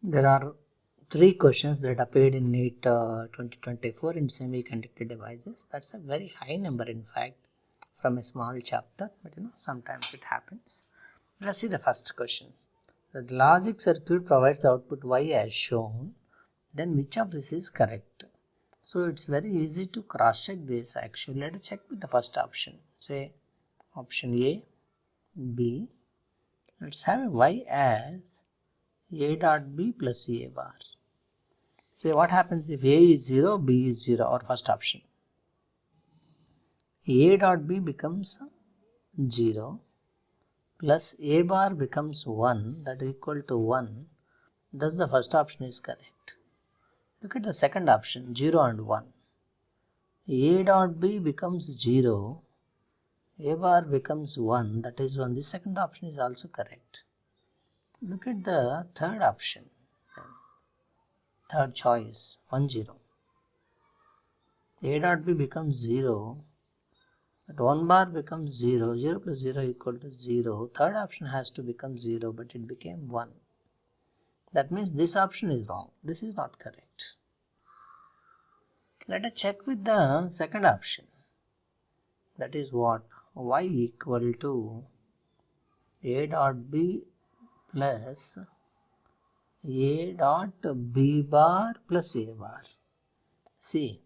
There are three questions that appeared in NEET 2024 in semiconductor devices. That's a very high number, in fact, from a small chapter, but sometimes it happens. Let's see the first question. The logic circuit provides the output Y as shown. Then which of this is correct? So it's very easy to cross check this actually. Let us check with the first option. Say option A, B. Let's have Y as A dot B plus A bar. Say what happens if A is 0, B is 0, or first option. A dot B becomes 0 plus A bar becomes 1, that is equal to 1. Thus the first option is correct. Look at the second option, 0 and 1. A dot B becomes 0, A bar becomes 1, that is 1. The second option is also correct. Look at the third option, third choice, 1 0. A dot B becomes 0, but 1 bar becomes 0, 0 plus 0 equal to 0. Third option has to become 0, but it became 1. That means this option is wrong. This is not correct. Let us check with the second option. That is what? Y equal to A dot B plus A dot B bar plus A bar. See,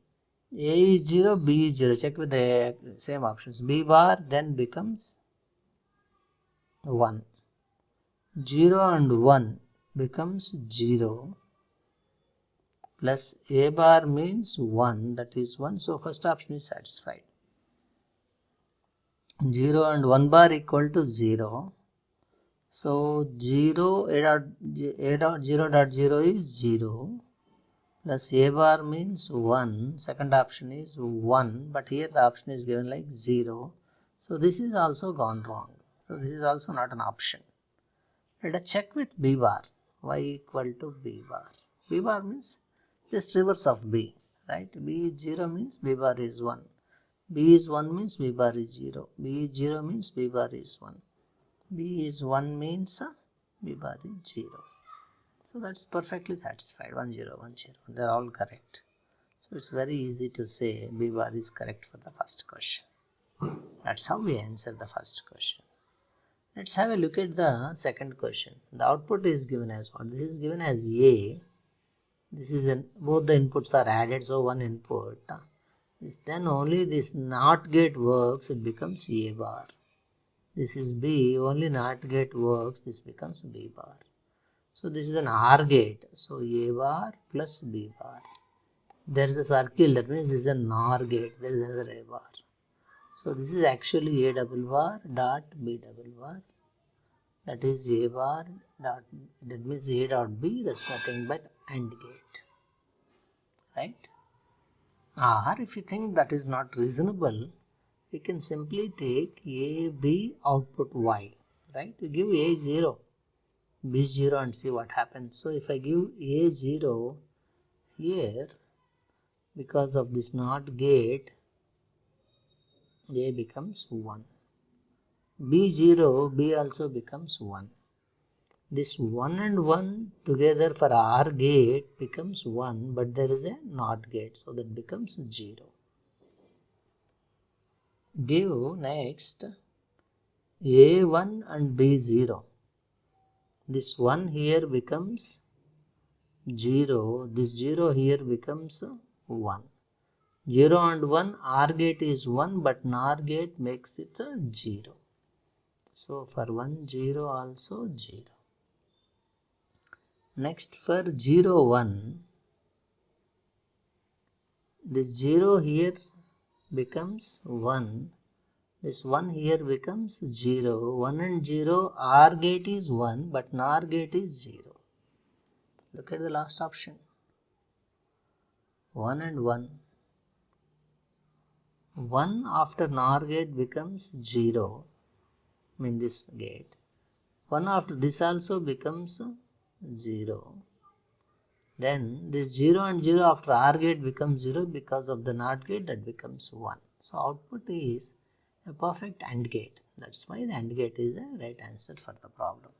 A is 0, B is 0. Check with the same options. B bar then becomes 1. 0 and 1 becomes 0 plus A bar means 1, that is 1. So first option is satisfied. 0 and 1 bar equal to 0. So 0 A dot 0 dot 0 is 0 plus A bar means 1. Second option is 1, but here the option is given like 0. So this is also gone wrong. So this is also not an option. Let us check with B bar. Y equal to B bar. B bar means just reverse of B, right? B is 0 means B bar is 1. B is 1 means B bar is 0. B is 0 means B bar is 1. B is 1 means B bar is 0. So that's perfectly satisfied. 1 0 1 0. They're all correct. So it's very easy to say B bar is correct for the first question. That's how we answer the first question. Let's have a look at the second question. The output is given as what? This is given as A. This is both the inputs are added, so one input. Then only this NOT gate works, it becomes A bar. This is B, only NOT gate works, this becomes B bar. So this is an OR gate, so A bar plus B bar. There is a circle, that means this is a NOR gate, there is another A bar. So this is actually A double bar dot B double bar. That is A bar dot, that means A dot B, that's nothing but AND gate, right? Or if you think that is not reasonable, we can simply take A, B, output Y, right? We give A 0, B 0 and see what happens. So if I give A 0 here, because of this NOT gate, A becomes 1. B 0, B also becomes 1. This 1 and 1 together for OR gate becomes 1, but there is a NOT gate, so that becomes 0. Give next A1 and B0. This 1 here becomes 0, this 0 here becomes 1. 0 and 1, OR gate is 1, but NOR gate makes it a 0. So for 1, 0 also 0. Next for 0, 1, this 0 here becomes 1, this 1 here becomes 0, 1 and 0, OR gate is 1, but NOR gate is 0. Look at the last option, 1 and 1. 1 after NOR gate becomes 0, this gate. 1 after this also becomes 0. Then this 0 and 0 after OR gate becomes 0 because of the NOT gate, that becomes 1. So output is a perfect AND gate. That's why the AND gate is the right answer for the problem.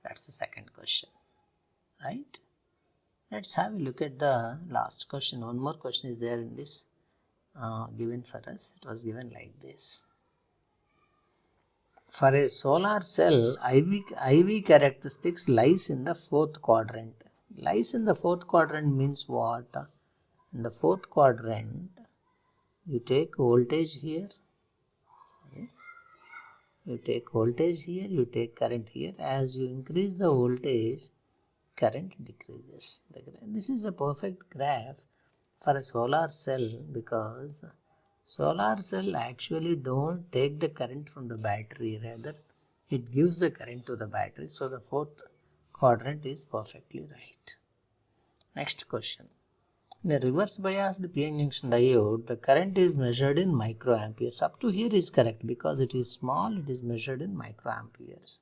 That's the second question. right? Let's have a look at the last question. One more question is there in this given for us. It was given like this. For a solar cell, IV characteristics lies in the fourth quadrant. Lies in the fourth quadrant means what? In the fourth quadrant, you take voltage here, you take voltage here, you take current here. As you increase the voltage, current decreases. This is a perfect graph for a solar cell, because solar cell actually don't take the current from the battery, rather it gives the current to the battery. So the fourth quadrant is perfectly right. Next question. In a reverse biased PN junction diode, the current is measured in microamperes. Up to here is correct, because it is small, it is measured in microamperes.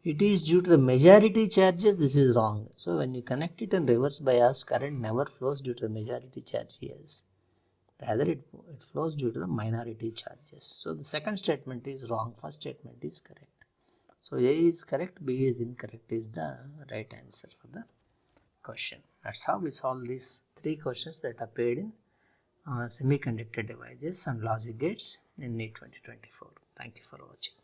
It is due to the majority charges. This is wrong. So when you connect it in reverse bias, current never flows due to the majority charges. Rather it flows due to the minority charges. So the second statement is wrong. First statement is correct. So A is correct, B is incorrect is the right answer for the question. That's how we solve these three questions that appeared in semiconductor devices and logic gates in NEET 2024. Thank you for watching.